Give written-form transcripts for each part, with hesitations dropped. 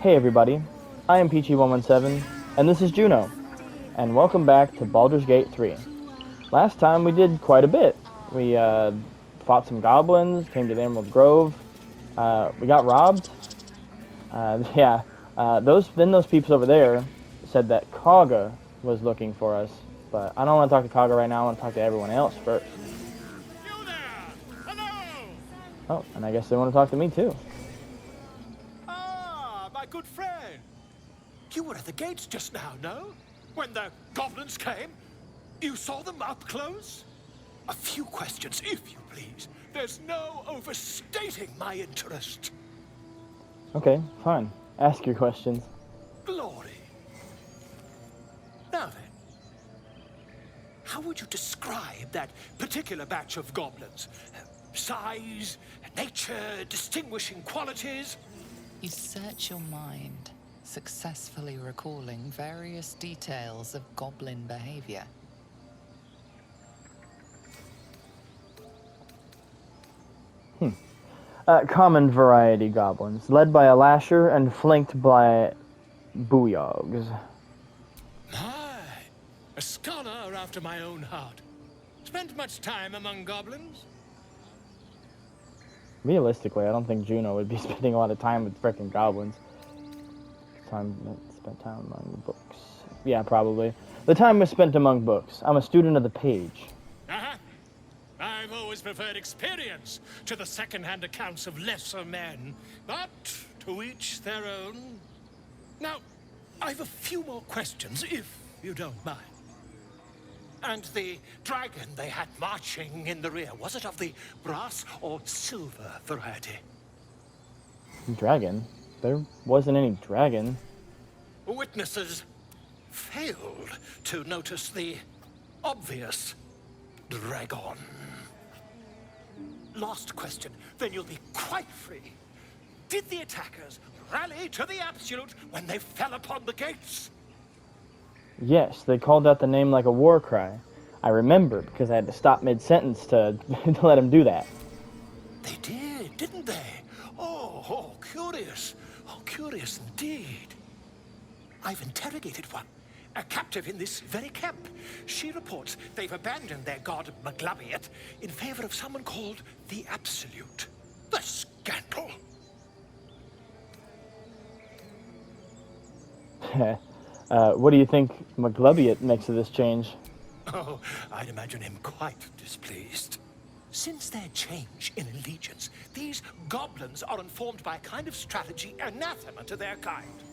Hey everybody, I am Peachy117, and this is Juno, and welcome back to Baldur's Gate 3. Last time we did quite a bit. We fought some goblins, came to the Emerald Grove, we got robbed. Those peeps over there said that Kaga was looking for us, but I don't want to talk to Kaga right now, I want to talk to everyone else first. You there! Hello! Oh, and I guess they want to talk to me too. Ah, my good friend. You were at the gates just now, no? When the goblins came? You saw them up close? A few questions, if you please. There's no overstating my interest. Okay, fine. Ask your questions. Glory. Now then, how would you describe that particular batch of goblins? Size, nature, distinguishing qualities? You search your mind, successfully recalling various details of goblin behavior. Common variety goblins, led by a lasher and flanked by booyogs. My, a scholar after my own heart. Spent much time among goblins? Realistically, I don't think Juno would be spending a lot of time with frickin' goblins. Spent time among books. Yeah, probably. The time was spent among books. I'm a student of the page. Uh-huh. I've always preferred experience to the second-hand accounts of lesser men. But to each their own. Now, I've a few more questions, if you don't mind. And the dragon they had marching in the rear, was it of the brass or silver variety? Dragon? There wasn't any dragon. Witnesses failed to notice the obvious dragon. Last question, then you'll be quite free. Did the attackers rally to the absolute when they fell upon the gates? Yes, they called out the name like a war cry. I remember because I had to stop mid-sentence to, to let him do that. They did, didn't they? Oh, curious. Oh, curious indeed. I've interrogated one, a captive in this very camp. She reports they've abandoned their god Maglabiet in favor of someone called the Absolute. The scandal! What do you think Maglabiet makes of this change? Oh, I'd imagine him quite displeased. Since their change in allegiance, these goblins are informed by a kind of strategy anathema to their kind.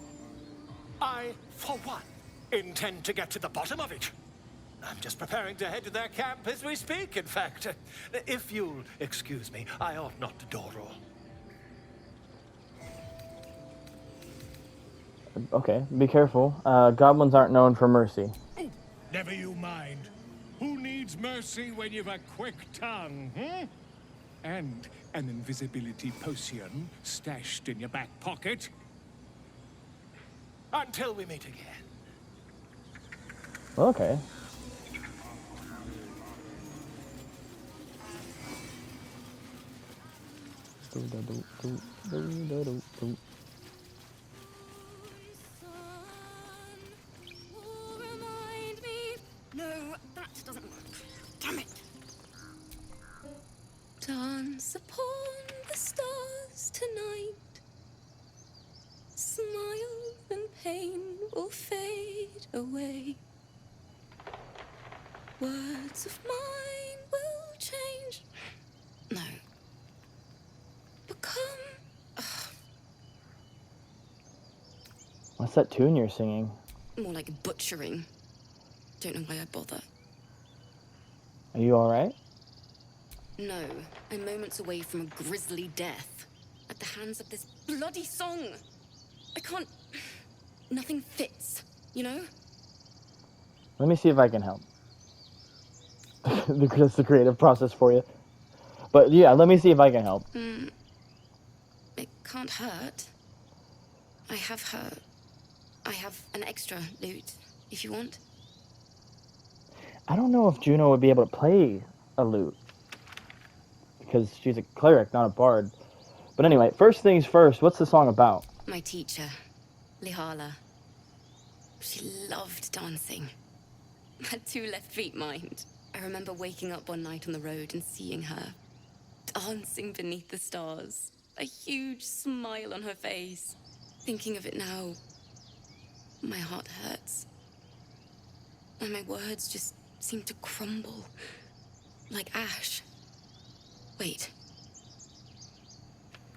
I, for one, intend to get to the bottom of it. I'm just preparing to head to their camp as we speak, in fact. If you'll excuse me, I ought not to dawdle. Okay, be careful. Goblins aren't known for mercy. Oh, never you mind. Who needs mercy when you've a quick tongue, And an invisibility potion stashed in your back pocket? Until we meet again. Okay. No, that doesn't work. Damn it! Dance upon the stars tonight. Smile and pain will fade away. Words of mine will change. No. Become. What's that tune you're singing? More like butchering. Don't know why I bother. Are you alright? No, I'm moments away from a grisly death. At the hands of this bloody song. I can't... Nothing fits, you know? Let me see if I can help. That's the creative process for you. But yeah, let me see if I can help. It can't hurt. I have an extra lute, if you want. I don't know if Juno would be able to play a lute. Because she's a cleric, not a bard. But anyway, first things first, what's the song about? My teacher, Lihala. She loved dancing. Had 2 left feet, mind. I remember waking up one night on the road and seeing her dancing beneath the stars, a huge smile on her face. Thinking of it now, my heart hurts. And my words just seem to crumble, like ash. Wait.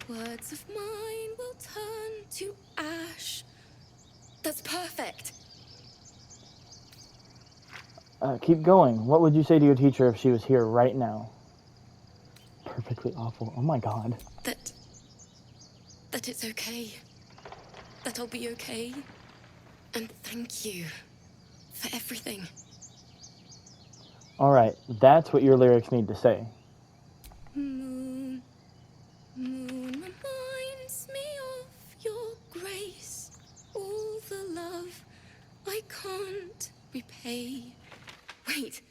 Words of mine will turn to ash. That's perfect. Keep going. What would you say to your teacher if she was here right now? Perfectly awful. Oh my god. That it's okay. That I'll be okay. And thank you for everything. Alright, that's what your lyrics need to say. Moon, moon reminds me of your grace. All the love I can't repay. Wait.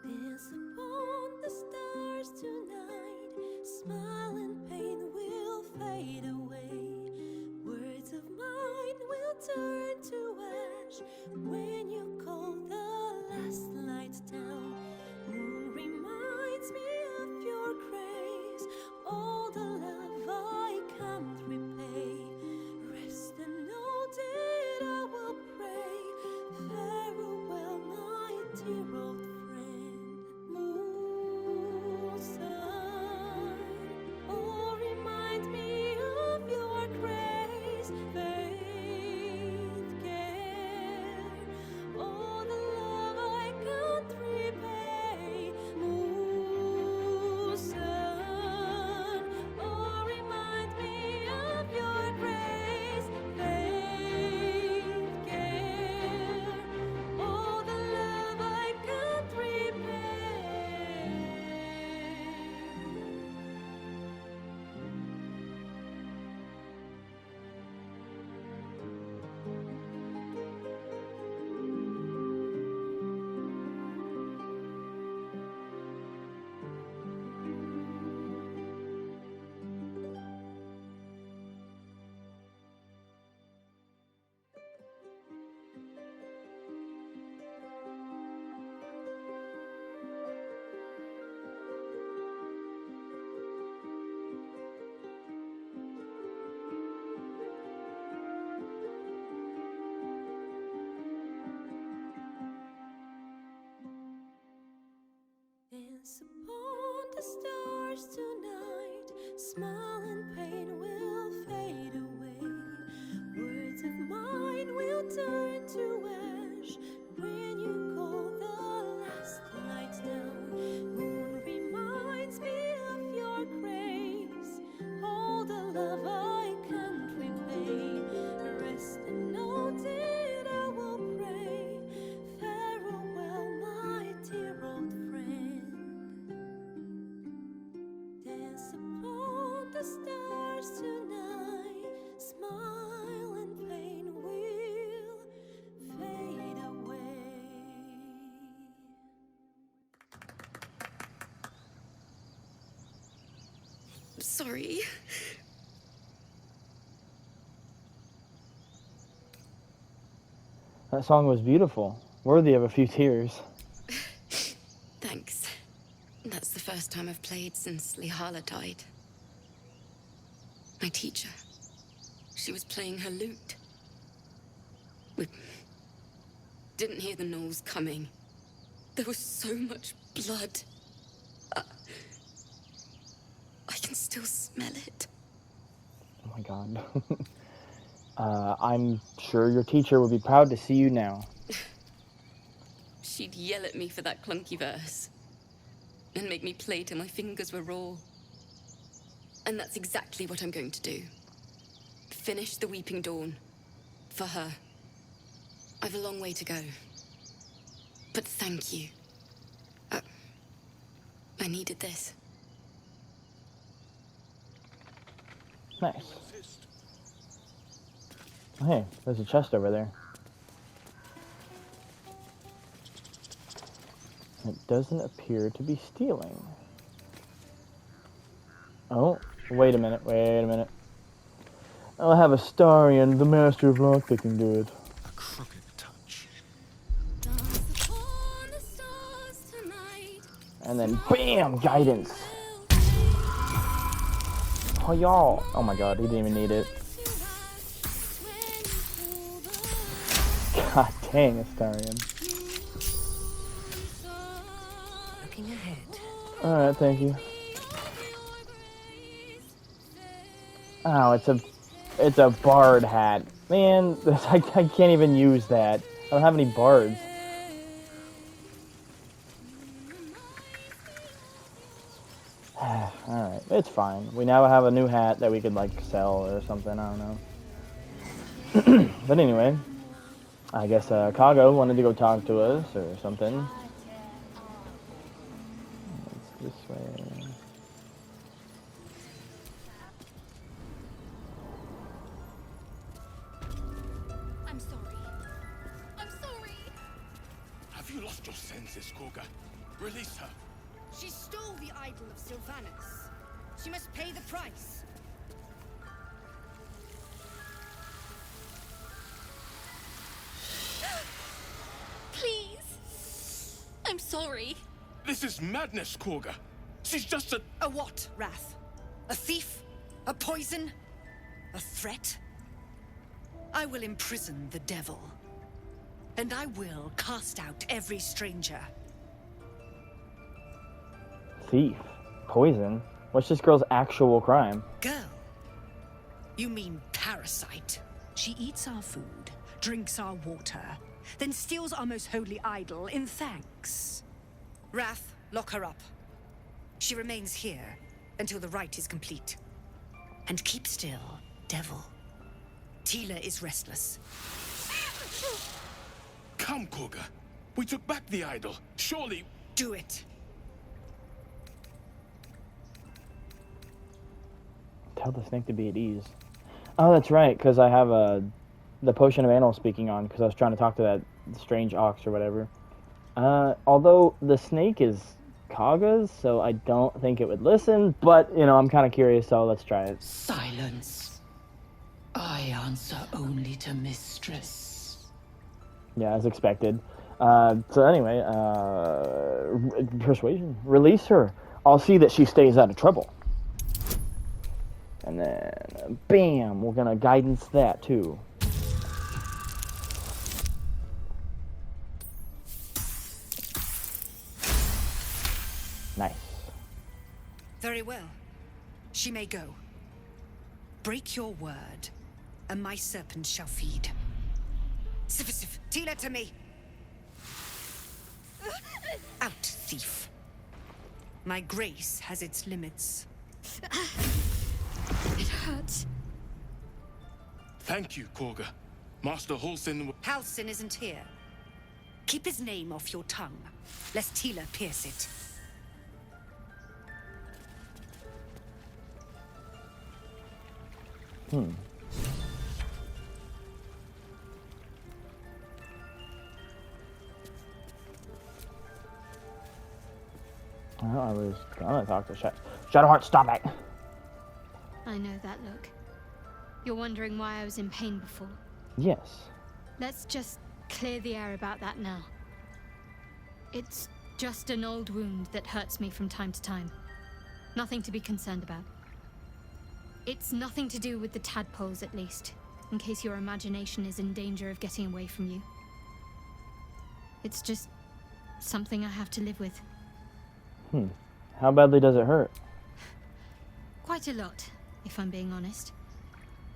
Dance upon the stars tonight. Smile and pain will fade away. Words of mine will turn to ash when you call the last light down. Moon reminds me of your grace. All the love I can't repay. Rest and know that I will pray. Farewell, my dear old friend. Moon, sun, oh, remind me of your grace. Faith, care, all the love I can't repay. Moon, sun, oh, remind me of your grace. Faith, care, all the love I can't repay. Dance upon the stars tonight. Smile and pain will fade away. Words of mine will turn to ash when you call the last light down. Moon reminds me of your grace. All the love I can't repay. Rest and know that I will pray. Farewell, my dear old friend. Dance upon the stars tonight. Smile and pain will fade away. Sorry. That song was beautiful. Worthy of a few tears. Thanks. That's the first time I've played since Lihala died. My teacher. She was playing her lute. We didn't hear the gnolls coming. There was so much blood. I can still smell it. Oh my god. I'm sure your teacher would be proud to see you now. She'd yell at me for that clunky verse. And make me play till my fingers were raw. And that's exactly what I'm going to do. Finish the Weeping Dawn. For her. I've a long way to go. But thank you. I needed this. Nice. Hey, there's a chest over there. It doesn't appear to be stealing. Oh, wait a minute, wait a minute. I'll have Astarion, the master of lockpicking, do it. A crooked touch. Dance upon the stars tonight. And then, BAM! Guidance! Oh, y'all! Oh my god, he didn't even need it. God dang, Astarion. Looking ahead. Alright, thank you. Oh, it's a bard hat. Man, I can't even use that. I don't have any bards. Alright, it's fine. We now have a new hat that we could, like, sell or something, I don't know. But anyway, I guess Kago wanted to go talk to us or something. It's this way. I'm sorry. I'm sorry. Have you lost your senses, Korga? Release her. She stole the idol of Sylvanas. She must pay the price. Please. I'm sorry. This is madness, Korga. She's just a... A what, Wrath? A thief? A poison? A threat? I will imprison the devil. And I will cast out every stranger. Thief. Poison. What's this girl's actual crime? Girl? You mean parasite? She eats our food, drinks our water, then steals our most holy idol in thanks. Wrath, lock her up. She remains here until the rite is complete. And keep still, devil. Tila is restless. Come, Korga. We took back the idol. Surely... Do it. Tell the snake to be at ease. Oh, that's right, because I have the potion of animal speaking on, because I was trying to talk to that strange ox or whatever. Although the snake is Kaga's, so I don't think it would listen, but, you know, I'm kind of curious, so let's try it. Silence. I answer only to mistress. Yeah, as expected. So anyway, persuasion. Release her. I'll see that she stays out of trouble. And then, bam, we're gonna guidance that too. Nice. Very well. She may go. Break your word, and my serpent shall feed. Sif, Tila to me! Out, thief. My grace has its limits. It hurts. Thank you, Korga. Master Halsin... Halsin isn't here. Keep his name off your tongue, lest Tila pierce it. Well, I was gonna talk to Shadowheart, stop it! I know that look. You're wondering why I was in pain before. Yes. Let's just clear the air about that now. It's just an old wound that hurts me from time to time. Nothing to be concerned about. It's nothing to do with the tadpoles, at least, in case your imagination is in danger of getting away from you. It's just something I have to live with. How badly does it hurt? Quite a lot, if I'm being honest.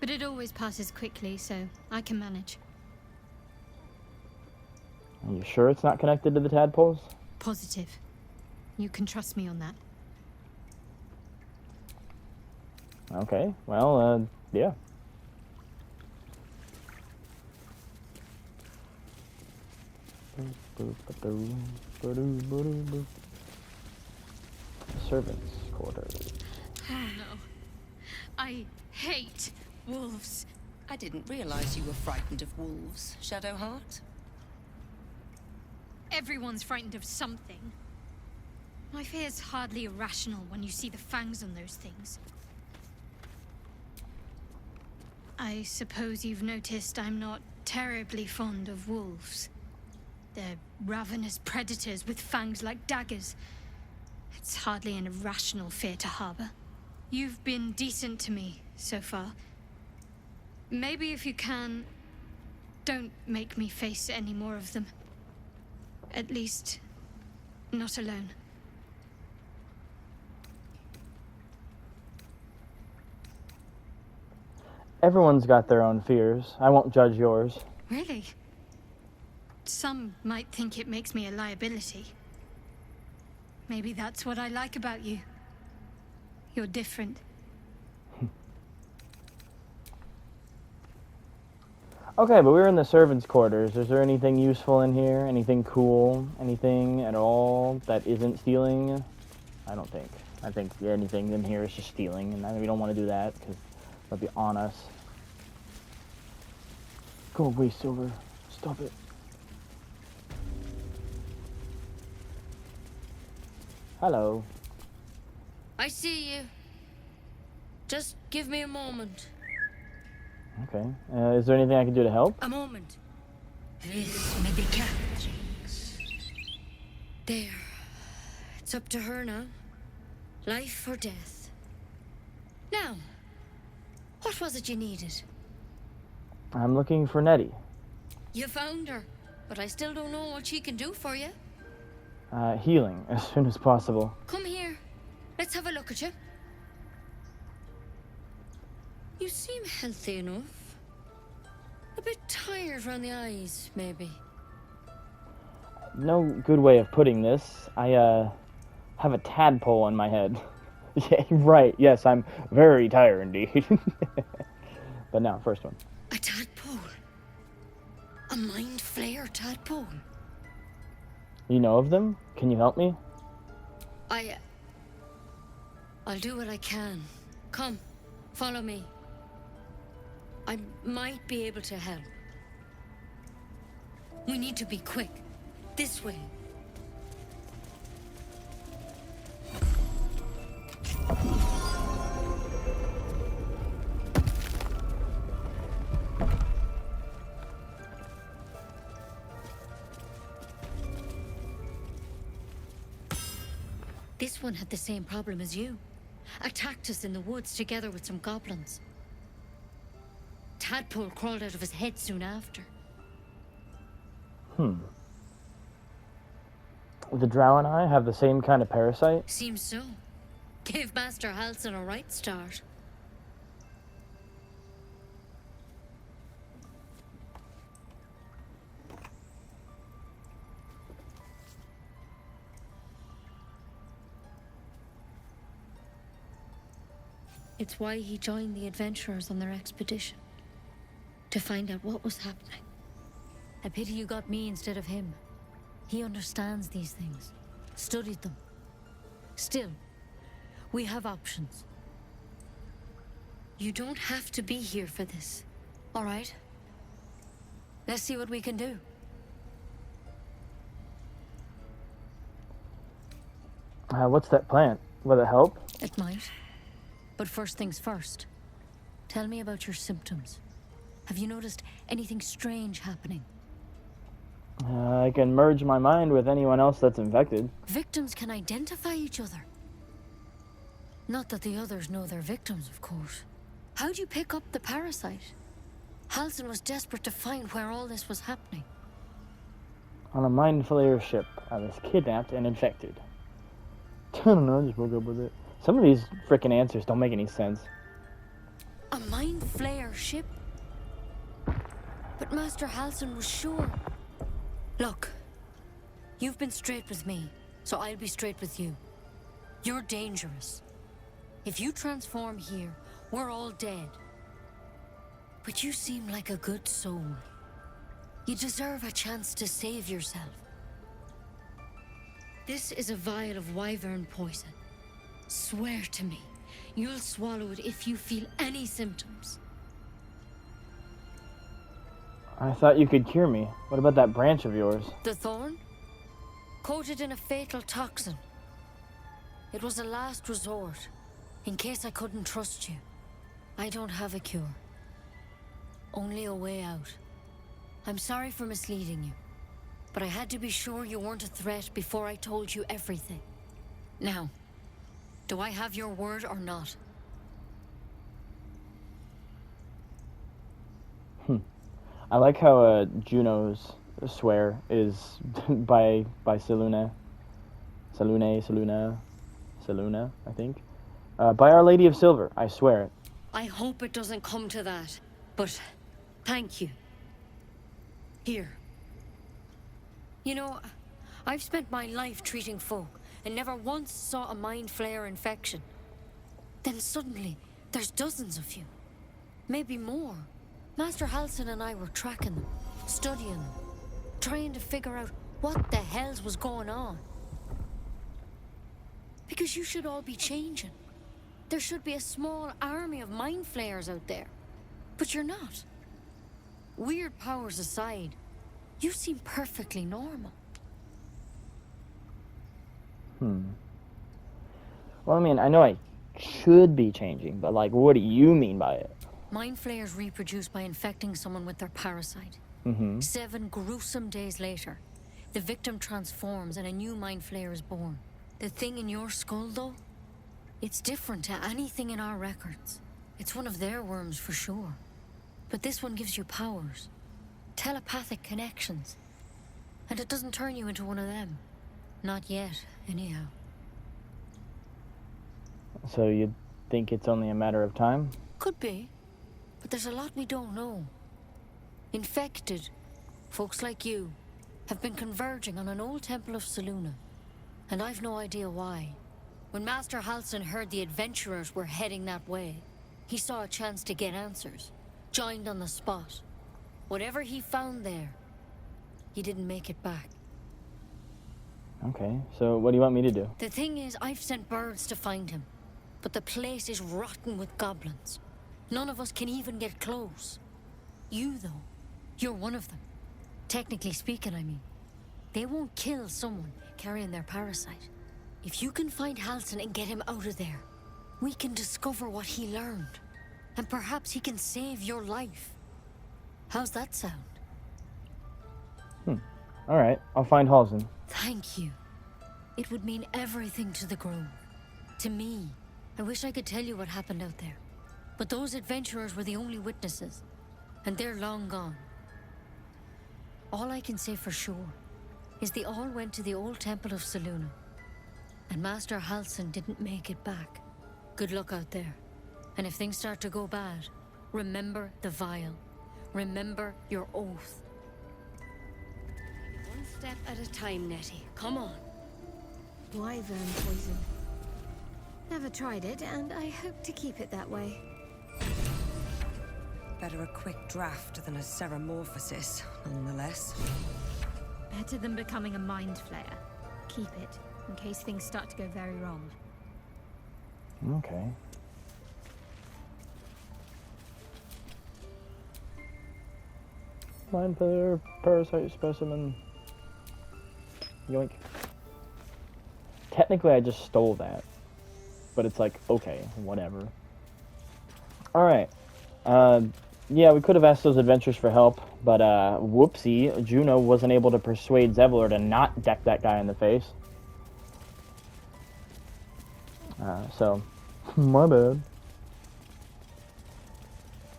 But it always passes quickly, so I can manage. Are you sure it's not connected to the tadpoles? Positive. You can trust me on that. Okay, well, yeah. Servants' quarters. Oh no. I hate wolves. I didn't realize you were frightened of wolves, Shadowheart. Everyone's frightened of something. My fear's hardly irrational when you see the fangs on those things. I suppose you've noticed I'm not terribly fond of wolves. They're ravenous predators with fangs like daggers. It's hardly an irrational fear to harbor. You've been decent to me so far. Maybe if you can, don't make me face any more of them. At least, not alone. Everyone's got their own fears. I won't judge yours. Really? Some might think it makes me a liability. Maybe that's what I like about you. You're different. Okay, but we're in the servants' quarters. Is there anything useful in here? Anything cool? Anything at all that isn't stealing? I don't think. I think anything in here is just stealing, and we don't want to do that, because they'll be on us. Go away, Silver. Stop it. Hello. I see you. Just give me a moment. Okay. Is there anything I can do to help? A moment. This may be Catherine's. There. It's up to her now. Life or death. Now, what was it you needed? I'm looking for Nettie. You found her, but I still don't know what she can do for you. Healing, as soon as possible. Come here. Let's have a look at you. You seem healthy enough. A bit tired around the eyes, maybe. No good way of putting this. I, have a tadpole on my head. Yeah, right. Yes, I'm very tired indeed. But now, first one. A tadpole? A mind flayer tadpole? You know of them? Can you help me? I'll do what I can. Come, follow me. I might be able to help. We need to be quick. This way. This one had the same problem as you. Attacked us in the woods together with some goblins. Tadpole crawled out of his head soon after. The drow and I have the same kind of parasite? Seems so. Gave Master Halsin a right start. It's why he joined the adventurers on their expedition. To find out what was happening. A pity you got me instead of him. He understands these things. Studied them. Still, we have options. You don't have to be here for this. All right? Let's see what we can do. What's that plant? Will it help? It might. But first things first. Tell me about your symptoms. Have you noticed anything strange happening? I can merge my mind with anyone else that's infected. Victims can identify each other. Not that the others know they're victims, of course. How'd you pick up the parasite? Halsin was desperate to find where all this was happening. On a mind flayer ship, I was kidnapped and infected. I don't know, I just woke up with it. Some of these frickin' answers don't make any sense. A mind flayer ship? But Master Halsin was sure. Look, you've been straight with me, so I'll be straight with you. You're dangerous. If you transform here, we're all dead. But you seem like a good soul. You deserve a chance to save yourself. This is a vial of wyvern poison. Swear to me you'll swallow it if you feel any symptoms. I thought you could cure me. What about that branch of yours? The thorn? Coated in a fatal toxin. It was a last resort, in case I couldn't trust you. I don't have a cure. Only a way out. I'm sorry for misleading you, but I had to be sure you weren't a threat before I told you everything. Now, do I have your word or not? I like how Juno's swear is by Seluna, I think. By Our Lady of Silver, I swear it. I hope it doesn't come to that, but thank you. Here. You know, I've spent my life treating folk and never once saw a mind flare infection. Then suddenly, there's dozens of you. Maybe more. Master Halsin and I were tracking them, studying them, trying to figure out what the hells was going on. Because you should all be changing. There should be a small army of mind flayers out there. But you're not. Weird powers aside, you seem perfectly normal. Well, I mean, I know I should be changing, but like, what do you mean by it? Mind flayers reproduce by infecting someone with their parasite. 7 gruesome days later, the victim transforms and a new mind flayer is born. The thing in your skull, though, it's different to anything in our records. It's one of their worms for sure. But this one gives you powers. Telepathic connections. And it doesn't turn you into one of them. Not yet, anyhow. So you think it's only a matter of time? Could be. But there's a lot we don't know. Infected, folks like you, have been converging on an old temple of Selûne. And I've no idea why. When Master Halsin heard the adventurers were heading that way, he saw a chance to get answers. Joined on the spot. Whatever he found there, he didn't make it back. Okay, so what do you want me to do? The thing is, I've sent birds to find him. But the place is rotten with goblins. None of us can even get close. You, though, you're one of them. Technically speaking, I mean. They won't kill someone carrying their parasite. If you can find Halsin and get him out of there, we can discover what he learned. And perhaps he can save your life. How's that sound? Alright, I'll find Halsin. Thank you. It would mean everything to the Grove. To me. I wish I could tell you what happened out there. But those adventurers were the only witnesses. And they're long gone. All I can say for sure is they all went to the old temple of Selûne. And Master Halsin didn't make it back. Good luck out there. And if things start to go bad, remember the vial. Remember your oath. One step at a time, Nettie. Come on. Wyvern poison. Never tried it, and I hope to keep it that way. Better a quick draft than a ceremorphosis, nonetheless. Better than becoming a mind flayer. Keep it, in case things start to go very wrong. Okay. Mind flayer, parasite specimen. Yoink. Technically, I just stole that. But it's like, okay, whatever. Alright. Yeah, we could have asked those adventurers for help, but whoopsie, Juno wasn't able to persuade Zevlor to not deck that guy in the face. So, my bad.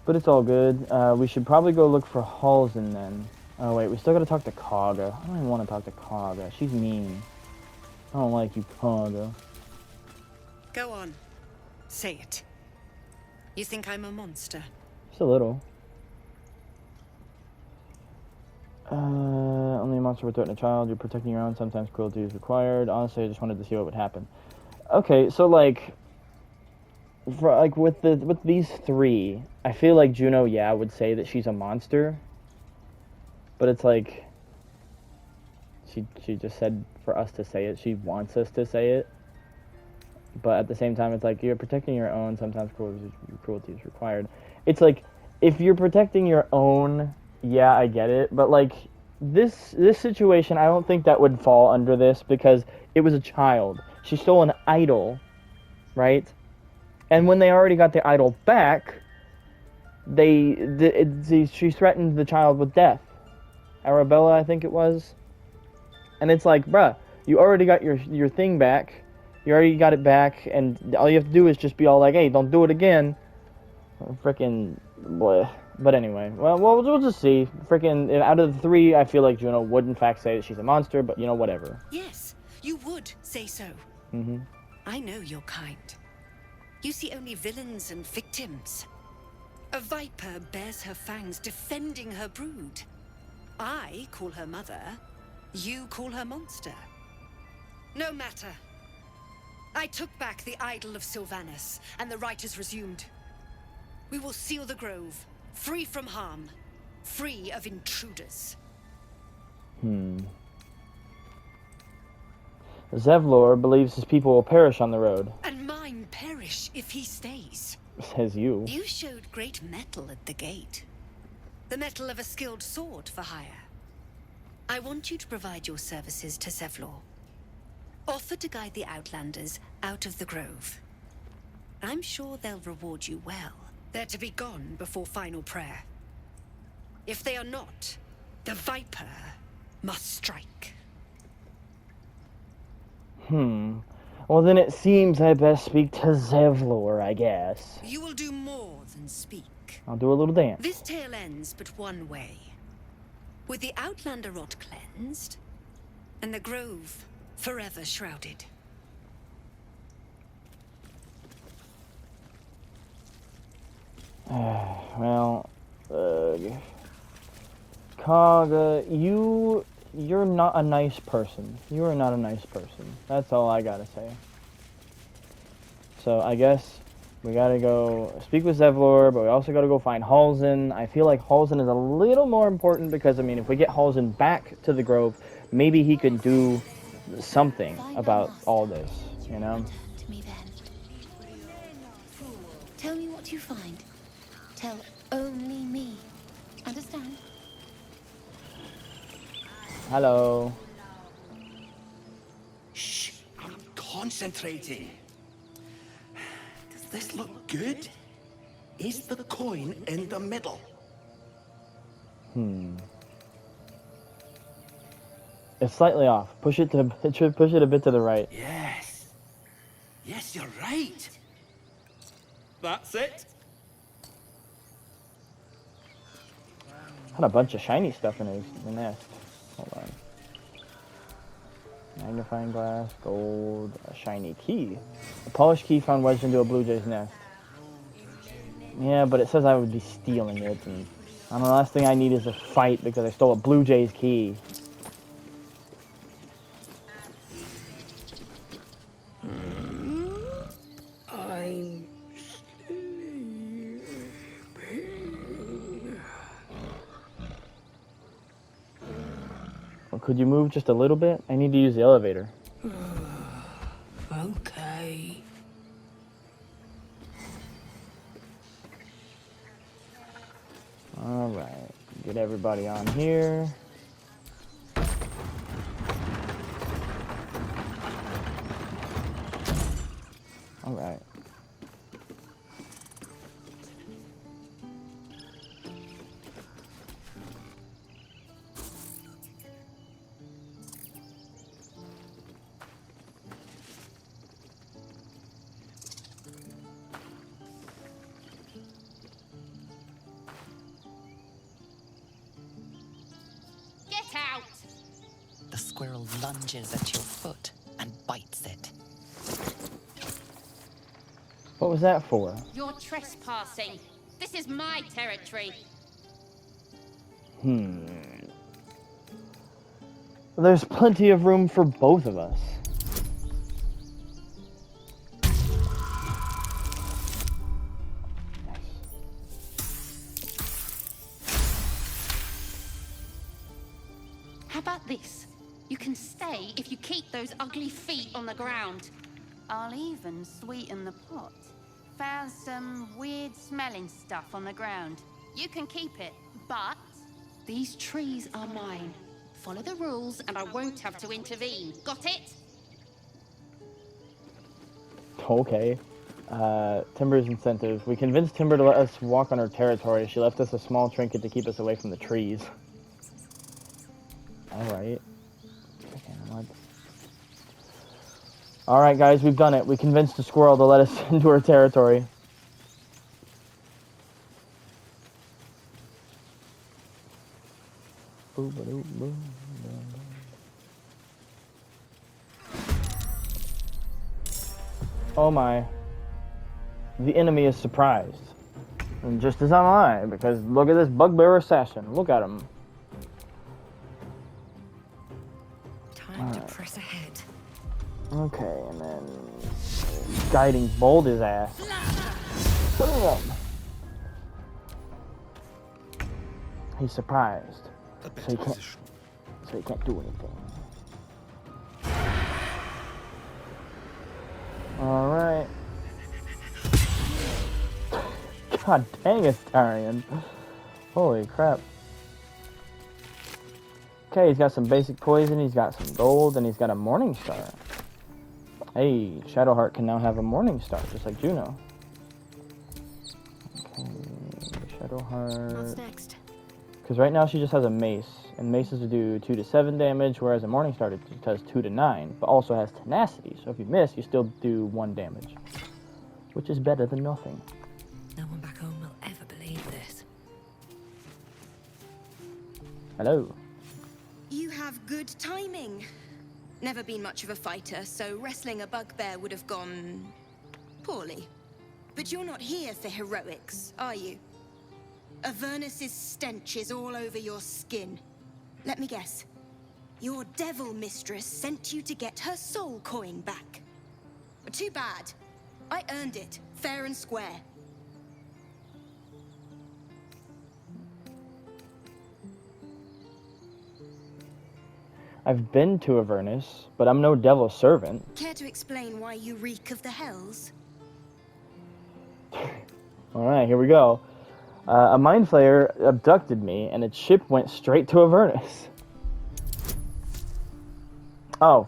But it's all good. We should probably go look for Halsin then. Oh wait, we still gotta talk to Kaga. I don't even want to talk to Kaga. She's mean. I don't like you, Kaga. Go on. Say it. You think I'm a monster? Just a little. Only a monster would threaten a child. You're protecting your own. Sometimes cruelty is required. Honestly, I just wanted to see what would happen. Okay, so like, with these three, I feel like Juno, yeah, would say that she's a monster. But it's like, she just said for us to say it. She wants us to say it. but at the same time, it's like you're protecting your own. Sometimes cruelty is required. It's like if you're protecting your own, yeah, I get it. But like this situation, I don't think that would fall under this because it was a child. She stole an idol, right? And when they already got the idol back, she threatened the child with death. Arabella, I think it was. And it's like, bruh, you already got your thing back. You already got it back, and all you have to do is just be all like, hey, don't do it again. Frickin' boy. But anyway, well, we'll just see. Frickin' out of the three, I feel like Juno would in fact say that she's a monster, but you know, whatever. Yes, you would say so. Mm-hmm. I know your kind. You see only villains and victims. A viper bears her fangs defending her brood. I call her mother. You call her monster. No matter. I took back the idol of Sylvanus, and the rite is resumed. We will seal the grove, free from harm, free of intruders. Zevlor believes his people will perish on the road. And mine perish if he stays. Says you. You showed great mettle at the gate. The mettle of a skilled sword for hire. I want you to provide your services to Zevlor. Offer to guide the Outlanders out of the grove. I'm sure they'll reward you well. They're to be gone before final prayer. If they are not, the Viper must strike. Well, then it seems I best speak to Zevlor, I guess. You will do more than speak. I'll do a little dance. This tale ends but one way. With the Outlander rot cleansed, and the grove forever shrouded. Well, Kaga, you're not a nice person. You are not a nice person. That's all I gotta say. So I guess we gotta go speak with Zevlor, but we also gotta go find Halsin. I feel like Halsin is a little more important because, I mean, if we get Halsin back to the grove, maybe he could do something about all this, you know? To me then. Tell me what you find. Tell only me. Understand? Hello. Shh, I'm concentrating. Does this look good? Is the coin in the middle? It's slightly off. Push it a bit to the right. Yes. Yes, you're right. That's it. Had a bunch of shiny stuff in his nest. Hold on. Magnifying glass, gold, a shiny key. A polished key found wedged into a blue jay's nest. Yeah, but it says I would be stealing it, and I don't know, the last thing I need is a fight because I stole a blue jay's key. I'm Well, could you move just a little bit? I need to use the elevator. okay. Alright, get everybody on here. Alright. Get out! The squirrel lunges at your foot and bites it. What was that for? You're trespassing. This is my territory. There's plenty of room for both of us. How about this? You can stay if you keep those ugly feet on the ground. I'll even sweeten the pot. Found some weird smelling stuff on the ground. You can keep it, but these trees are mine. Follow the rules and I won't have to intervene. Got it? Okay. Timber's incentive. We convinced Timber to let us walk on her territory. She left us a small trinket to keep us away from the trees. Alright. Alright, guys, we've done it. We convinced the squirrel to let us into her territory. Oh my. The enemy is surprised. And just as am I, because look at this bugbear assassin. Look at him. Time to press ahead. Okay, and then guiding bolt his ass. Boom. He's surprised, so he can't do anything. All right. God dang, Astarion. Holy crap. Okay, he's got some basic poison, he's got some gold, and he's got a morning star. Hey, Shadowheart can now have a morning star, just like Juno. Okay, Shadowheart. What's next? Because right now she just has a mace, and maces do 2 to 7 damage, whereas a morning star does 2 to 9, but also has tenacity, so if you miss, you still do 1 damage. Which is better than nothing. No one back home will ever believe this. Hello. You have good timing. Never been much of a fighter, so wrestling a bugbear would have gone poorly. But you're not here for heroics, are you? Avernus's stench is all over your skin. Let me guess. Your devil mistress sent you to get her soul coin back. Too bad. I earned it, fair and square. I've been to Avernus, but I'm no devil's servant. Care to explain why you reek of the hells? Alright, here we go. A mind flayer abducted me, and its ship went straight to Avernus. Oh.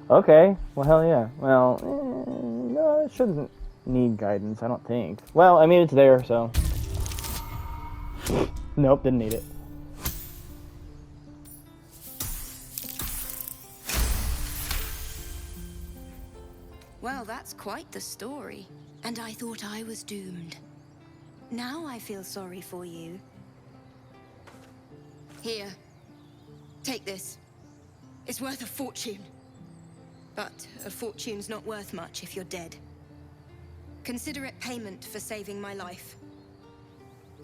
Okay. Well, hell yeah. Well, no, it shouldn't need guidance, I don't think. Well, I mean, it's there, so. Nope, didn't need it. Well, that's quite the story. And I thought I was doomed. Now I feel sorry for you. Here. Take this. It's worth a fortune. But a fortune's not worth much if you're dead. Consider it payment for saving my life.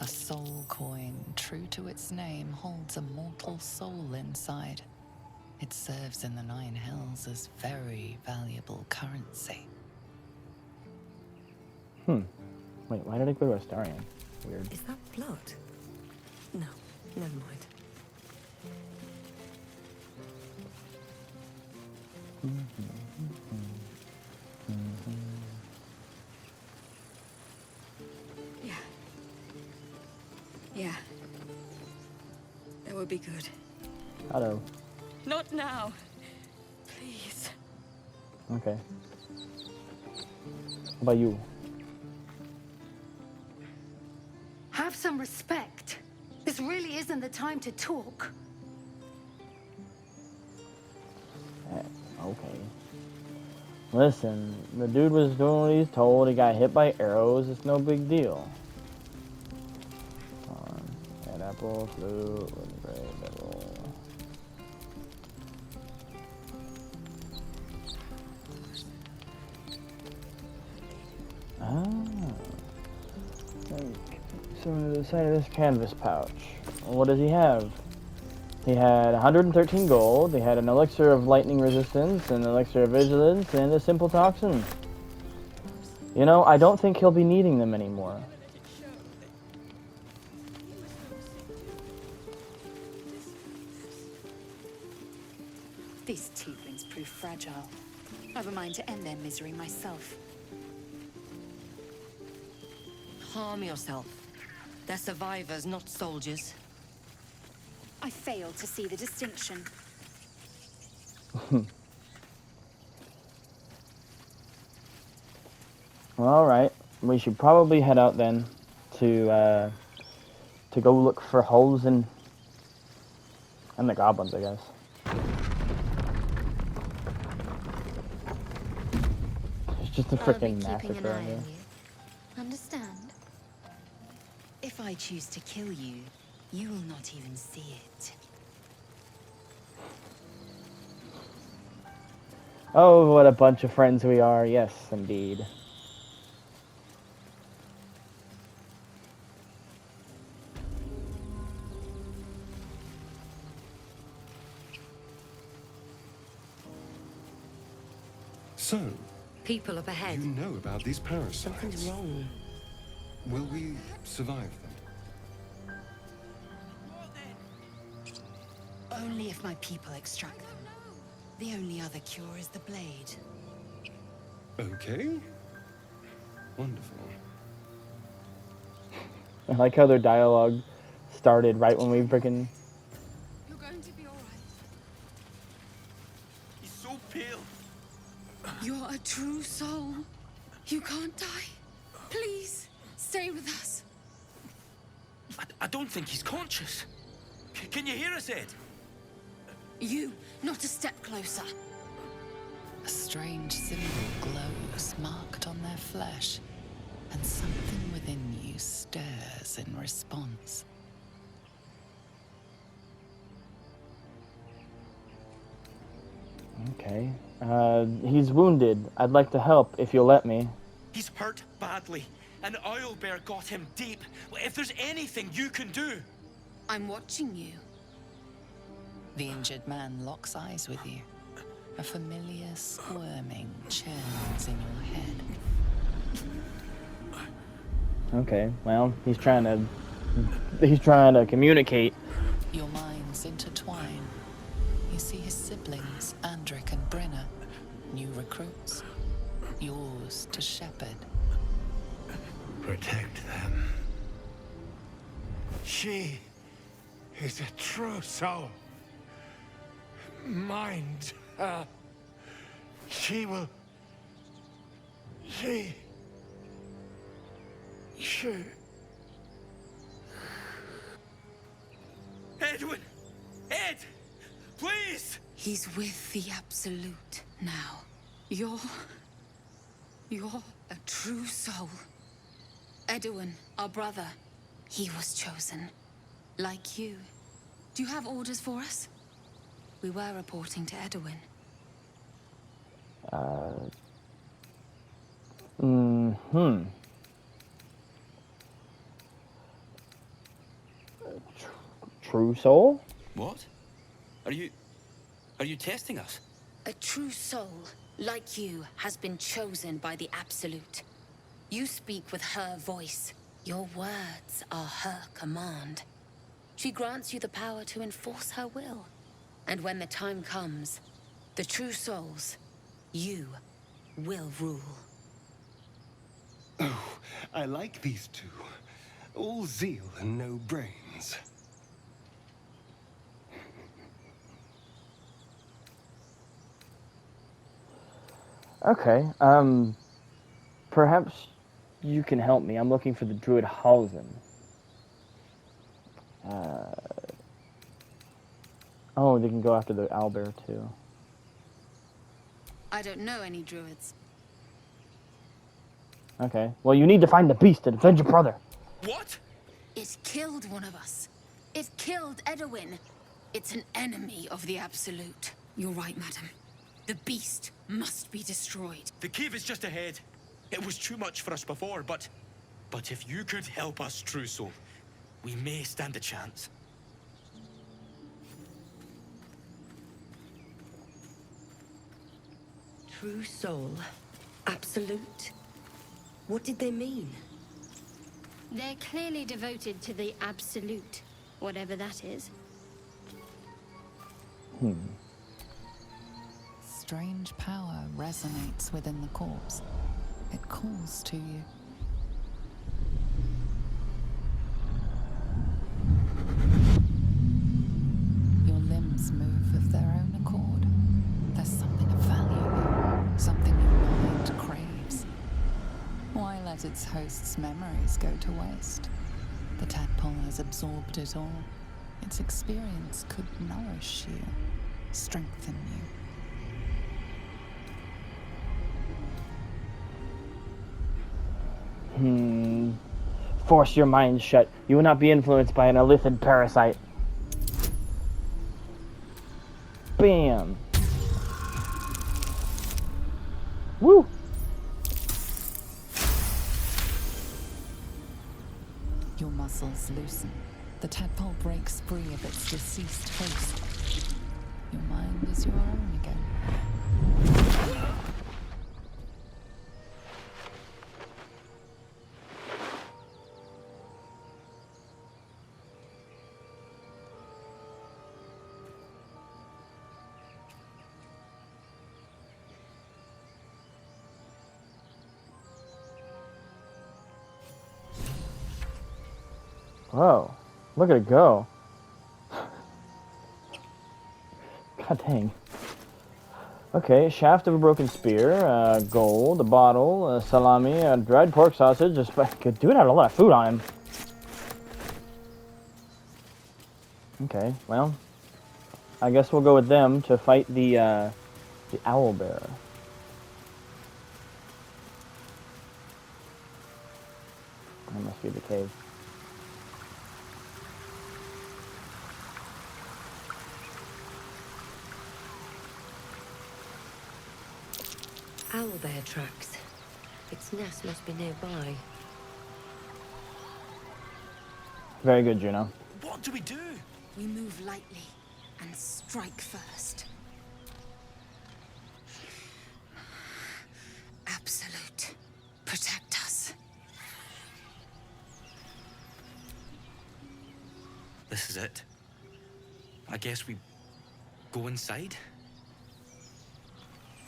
A soul coin, true to its name, holds a mortal soul inside. It serves in the 9 hells as very valuable currency. Wait, why did I go to Astarion? Weird. Is that blood? No, never mind. Yeah. That would be good. Hello. Not now. Please. Okay. How about you? Have some respect. This really isn't the time to talk. Okay. Listen, the dude was doing what he's told. He got hit by arrows. It's no big deal. Red apple, flute, gray devil. So to the side of this canvas pouch, what does he have? He had 113 gold, he had an elixir of lightning resistance, an elixir of vigilance, and a simple toxin. You know, I don't think he'll be needing them anymore. These tieflings prove fragile. I've a mind to end their misery myself. Harm yourself. They're survivors, not soldiers. I fail to see the distinction. All right, we should probably head out then to go look for holes and the goblins, I guess. It's just a freaking massacre in here. Understand? If I choose to kill you, you will not even see it. Oh, what a bunch of friends we are. Yes, indeed. So, People up ahead. you know about these parasites. Something's wrong. Will we survive them? Only if my people extract them. The only other cure is the blade. Okay. Wonderful. I like how their dialogue started right when we freaking... You're going to be all right. He's so pale. You're a true soul. You can't die. Please, stay with us. I don't think he's conscious. Can you hear us, Ed? You, not a step closer. A strange symbol glows marked on their flesh, and something within you stirs in response. Okay. He's wounded. I'd like to help if you'll let me. He's hurt badly. An owlbear got him deep. If there's anything you can do. I'm watching you. The injured man locks eyes with you. A familiar squirming churns in your head. Okay, well, he's trying to communicate. Your minds intertwine. You see his siblings, Andric and Brenna, new recruits. Yours to shepherd. Protect them. She is a true soul. Mind her. She will... She... Edwin! Ed! Please! He's with the Absolute now. You're a true soul. Edwin, our brother, he was chosen. Like you. Do you have orders for us? We were reporting to Edwin. True soul? What? Are you testing us? A true soul, like you, has been chosen by the Absolute. You speak with her voice. Your words are her command. She grants you the power to enforce her will. And when the time comes, the true souls, you will rule. Oh, I like these two. All zeal and no brains. Okay, perhaps you can help me. I'm looking for the druid Halzen. Oh, they can go after the owlbear too. I don't know any druids. Okay, well you need to find the beast to defend your brother. What? It killed one of us. It killed Edwin. It's an enemy of the Absolute. You're right, madam. The beast must be destroyed. The cave is just ahead. It was too much for us before, but if you could help us, True Soul, we may stand a chance. True soul. Absolute. What did they mean? They're clearly devoted to the Absolute, whatever that is. strange power resonates within the corpse. It calls to you. Your limbs move of their own accord. There's something of value, something your mind craves. Why let its host's memories go to waste? The tadpole has absorbed it all. Its experience could nourish you, strengthen you. Force your mind shut. You will not be influenced by an illithid parasite. Bam. Woo! Your muscles loosen. The tadpole breaks free of its deceased host. Your mind is your own again. Whoa, look at it go. God dang. Okay, shaft of a broken spear, gold, a bottle, a salami, a dried pork sausage. Dude had a lot of food on him. Okay, well, I guess we'll go with them to fight the owl bear. That must be the cave. Owlbear tracks. Its nest must be nearby. Very good, Juno. What do we do? We move lightly and strike first. Absolute. Protect us. This is it. I guess we go inside?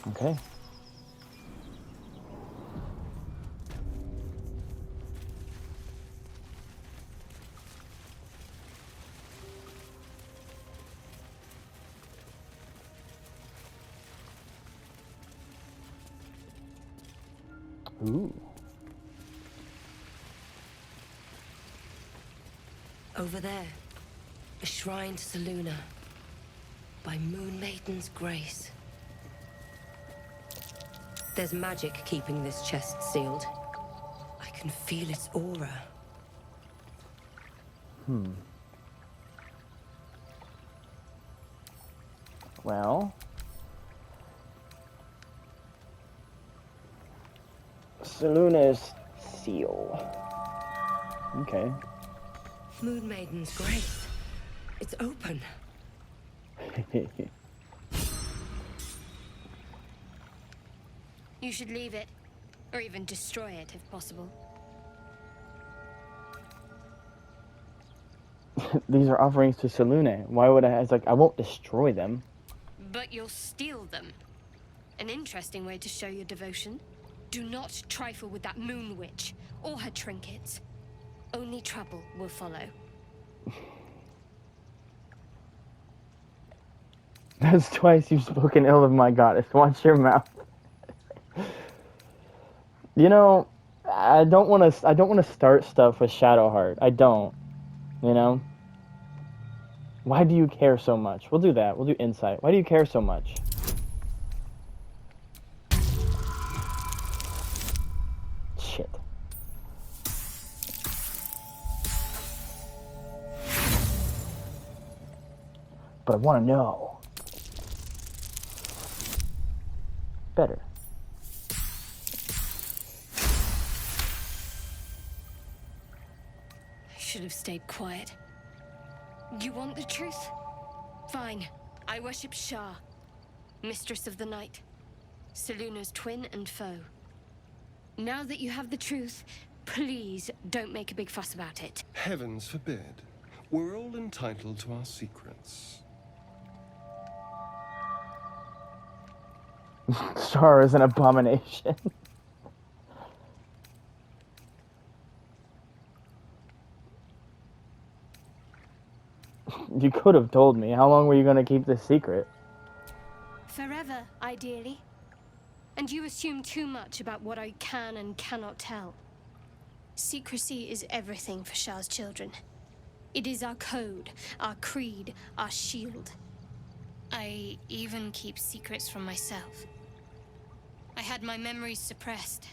Okay. Ooh. Over there, a shrine to Selûne. By Moon Maiden's grace. There's magic keeping this chest sealed. I can feel its aura. Well. Selûne's seal. Okay. Moon Maiden's grace. It's open. You should leave it, or even destroy it if possible. These are offerings to Selûne. Why would I? It's like, I won't destroy them. But you'll steal them. An interesting way to show your devotion. Do not trifle with that moon witch, or her trinkets. Only trouble will follow. That's twice you've spoken ill of my goddess. Watch your mouth. You know, I don't want to start stuff with Shadowheart. I don't. You know? Why do you care so much? We'll do that. We'll do insight. Why do you care so much? Shit. But I want to know. Better. I should have stayed quiet. You want the truth? Fine. I worship Shah, mistress of the night, Selûne's twin and foe. Now that you have the truth, please don't make a big fuss about it. Heavens forbid. We're all entitled to our secrets. Char is an abomination. You could have told me. How long were you going to keep this secret? Forever, ideally. And you assume too much about what I can and cannot tell. Secrecy is everything for Shah's children. It is our code, our creed, our shield. I even keep secrets from myself. I had my memories suppressed,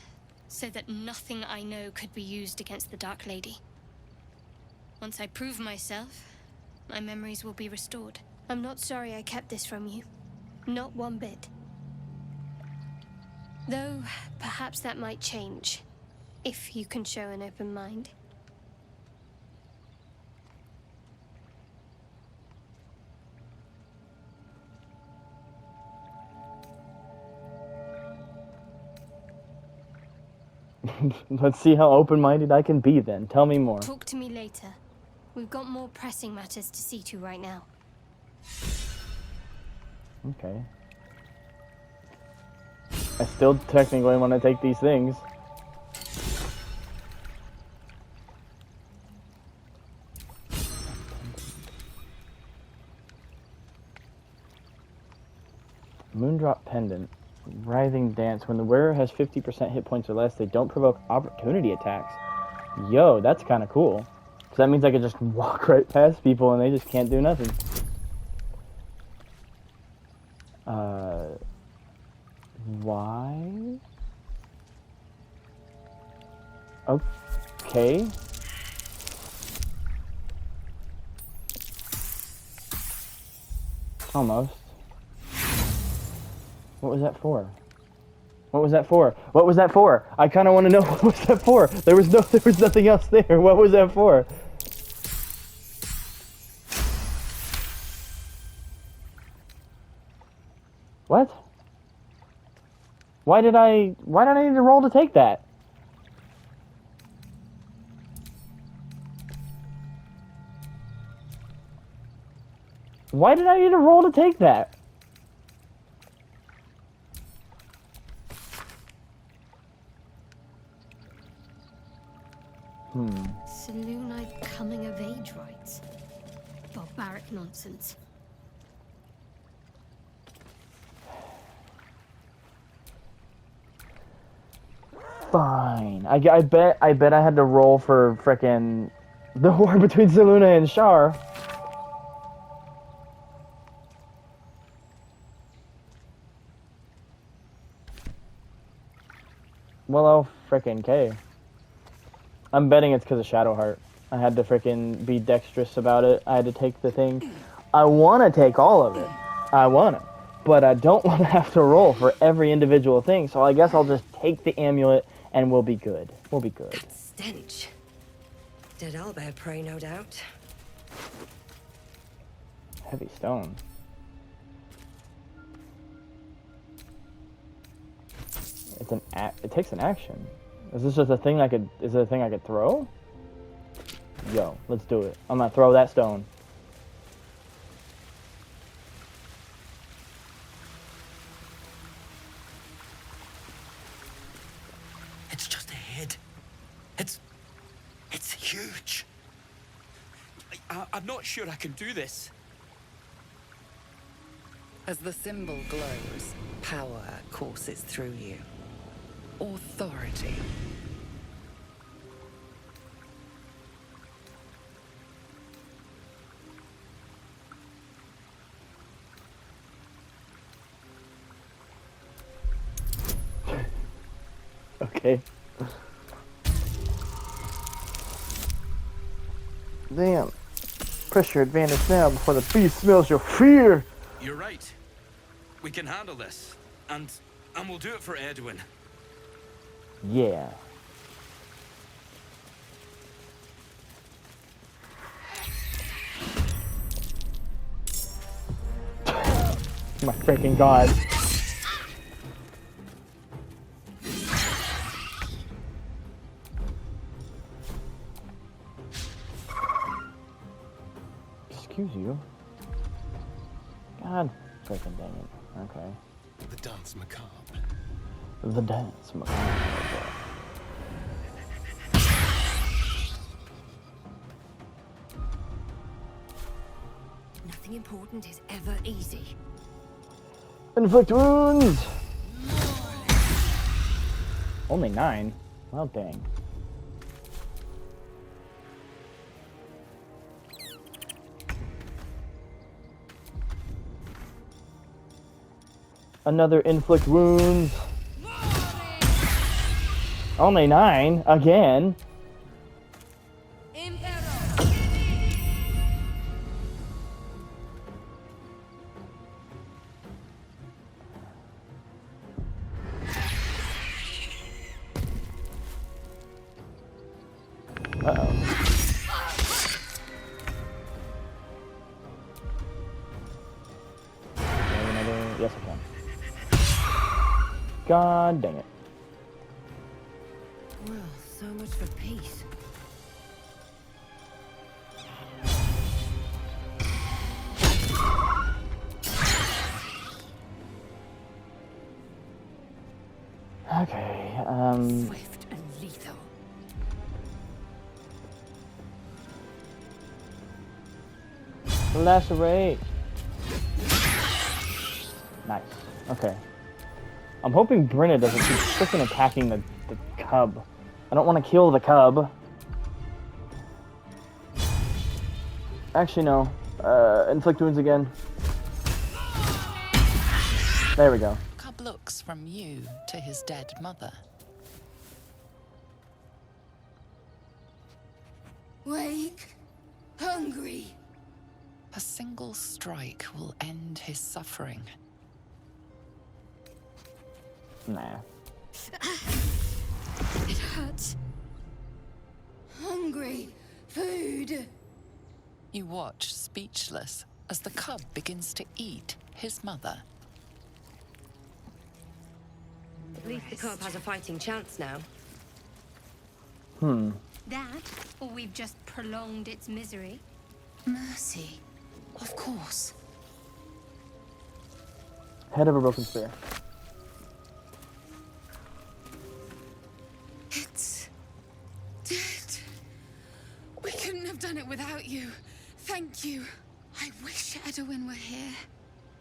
so that nothing I know could be used against the Dark Lady. Once I prove myself, my memories will be restored. I'm not sorry I kept this from you. Not one bit. Though, perhaps that might change, if you can show an open mind. Let's see how open-minded I can be then. Tell me more. Talk to me later. We've got more pressing matters to see to right now. Okay. I still technically want to take these things. Moondrop Pendant. Writhing Dance. When the wearer has 50% hit points or less, they don't provoke opportunity attacks. Yo, that's kind of cool. Because that means I could just walk right past people and they just can't do nothing. Why? Okay. Almost. What was that for? What was that for? What was that for? I kind of want to know what was that for. There was nothing else there. What was that for? What? Why did I need to roll to take that? Why did I need to roll to take that? Selûnite coming of age rites. Barbaric nonsense. Fine. I bet I had to roll for frickin' the war between Selûne and Shar. Well, oh, frickin' K. I'm betting it's because of Shadowheart. I had to frickin' be dexterous about it. I had to take the thing. I want to take all of it. I want to. But I don't want to have to roll for every individual thing, so I guess I'll just take the amulet and we'll be good. We'll be good. That stench. Did Albert pray, no doubt? Heavy stone. It takes an action. Is this just a thing is it a thing I could throw? Yo, let's do it. I'm gonna throw that stone. It's just a head. It's huge. I'm not sure I can do this. As the symbol glows, power courses through you. Authority. Okay. Damn. Press your advantage now before the beast smells your fear. You're right. We can handle this. And we'll do it for Edwin. Yeah. My freaking god. Excuse you. God freaking dang it. Okay. The dance macabre. The dance macabre. Nothing important is ever easy. Inflict wounds! Only 9? Well, dang. Another inflict wounds. Only 9? Again? Uh-oh. Yes, I can. God dang it. Well, so much for peace. Okay, Swift and lethal. lacerate. Nice. Okay. I'm hoping Brenna doesn't keep freaking attacking the cub. I don't want to kill the cub. Actually, no. Inflict wounds again. There we go. Cub looks from you to his dead mother. Wake. Hungry. A single strike will end his suffering. Nah. It hurts. Hungry. Food. You watch, speechless, as the cub begins to eat his mother. At least the cub has a fighting chance now. That, or we've just prolonged its misery. Mercy. Of course. Head of a broken spear. It's dead. We couldn't have done it without you. Thank you. I wish Edwin were here.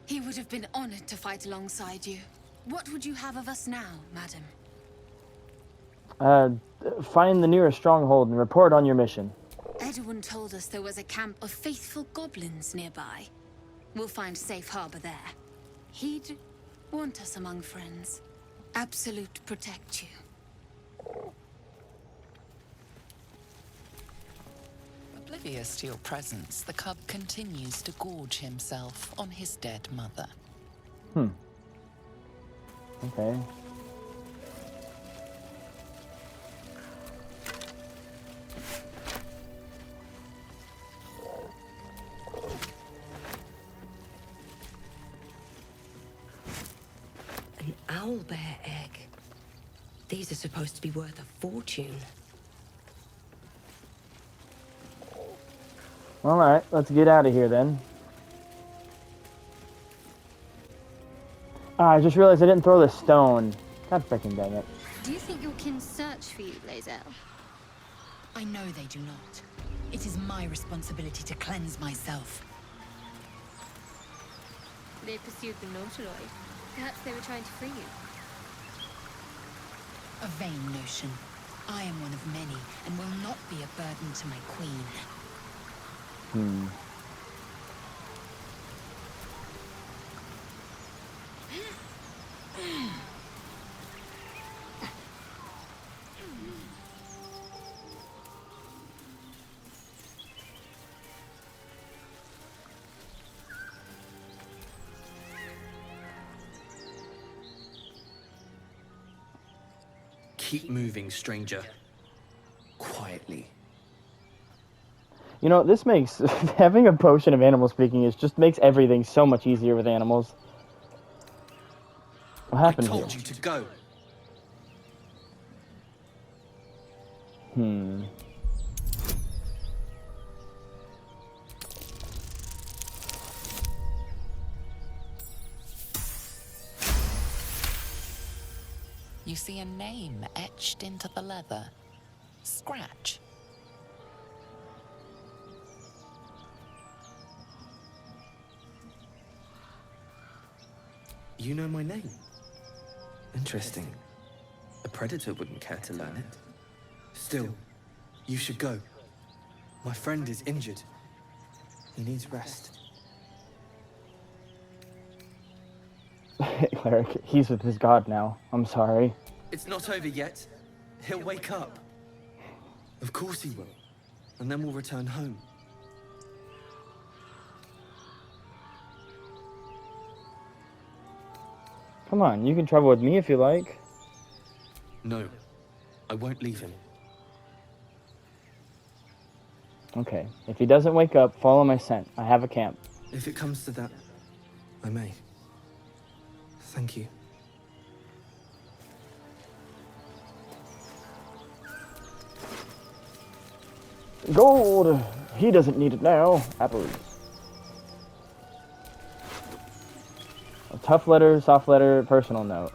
He would have been honored to fight alongside you. What would you have of us now, madam? Find the nearest stronghold and report on your mission. Edwin told us there was a camp of faithful goblins nearby. We'll find safe harbor there. He'd want us among friends. Absolute protect you. Oblivious to your presence, the cub continues to gorge himself on his dead mother. Okay. An owlbear egg. These are supposed to be worth a fortune. Alright, let's get out of here then. I just realized I didn't throw the stone. God freaking dang it. Do you think your kin search for you, lae'zel? I know they do not. It is my responsibility to cleanse myself. They pursued the Nautiloid. Perhaps they were trying to free you. A vain notion. I am one of many, and will not be a burden to my queen. Keep moving, stranger. Quietly. You know, this makes having a potion of animal speaking just makes everything so much easier with animals. What happened I told here? you to go. You see a name etched into the leather. Scratch. You know my name? Interesting. A predator wouldn't care to learn it. Still, you should go. My friend is injured. He needs rest. Cleric, he's with his god now. I'm sorry. It's not over yet. He'll wake up. Of course he will. And then we'll return home. Come on, you can travel with me if you like. No, I won't leave him. Okay, if he doesn't wake up, follow my scent. I have a camp. If it comes to that, I may. Thank you. Gold! He doesn't need it now. Apples. A tough letter, soft letter, personal note.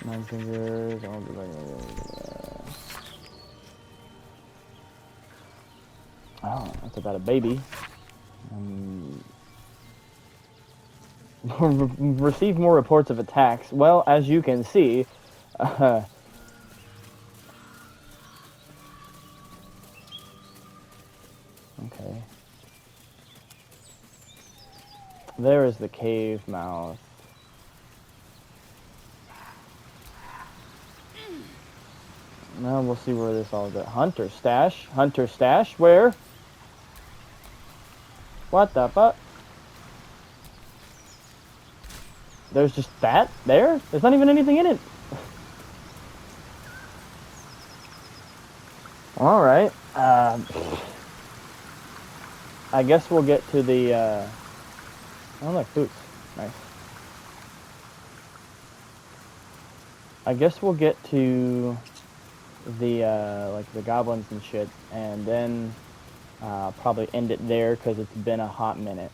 9 fingers. Oh, that's about a baby. Receive more reports of attacks. Well, as you can see, okay. There is the cave mouth. Now we'll see where this all goes. Hunter stash. Hunter stash. Where? What the fuck? There's just that there? There's not even anything in it. Alright. I guess we'll get to the, oh look, boots. Nice. I guess we'll get to the, like, the goblins and shit, and then, probably end it there, because it's been a hot minute.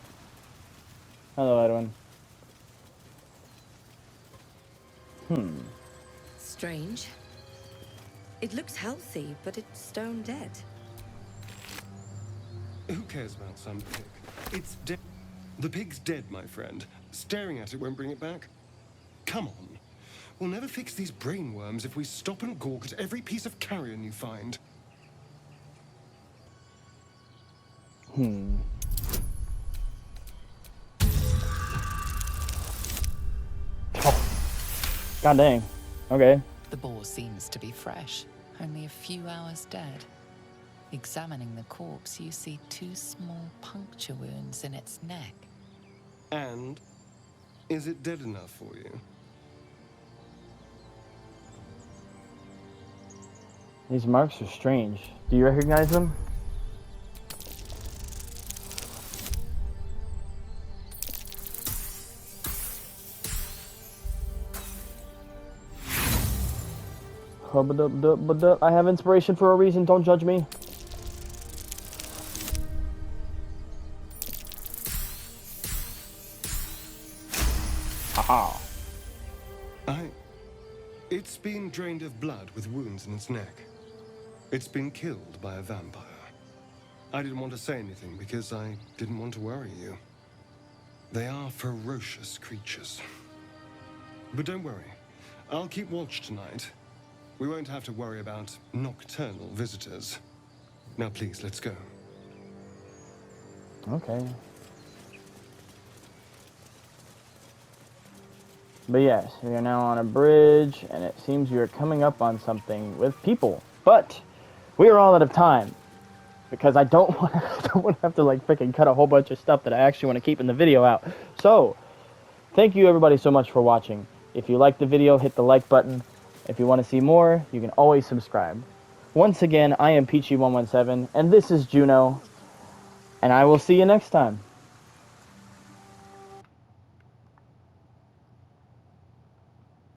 Hello, Edwin. Strange. It looks healthy, but it's stone dead. Who cares about some pig? It's dead. The pig's dead, my friend. Staring at it won't bring it back. Come on. We'll never fix these brainworms if we stop and gawk at every piece of carrion you find. God dang. Okay. The boar seems to be fresh, only a few hours dead. Examining the corpse, you see 2 small puncture wounds in its neck. And is it dead enough for you? These marks are strange. Do you recognize them? I have inspiration for a reason, don't judge me. Haha. It's been drained of blood with wounds in its neck. It's been killed by a vampire. I didn't want to say anything because I didn't want to worry you. They are ferocious creatures. But don't worry, I'll keep watch tonight. We won't have to worry about nocturnal visitors. Now please, let's go. Okay. But yes, we are now on a bridge, and it seems we are coming up on something with people. But we are all out of time, because I don't want to have to like freaking cut a whole bunch of stuff that I actually want to keep in the video out. So, thank you everybody so much for watching. If you liked the video, hit the like button. If you want to see more, you can always subscribe. Once again, I am Peachy117, and this is Juno, and I will see you next time.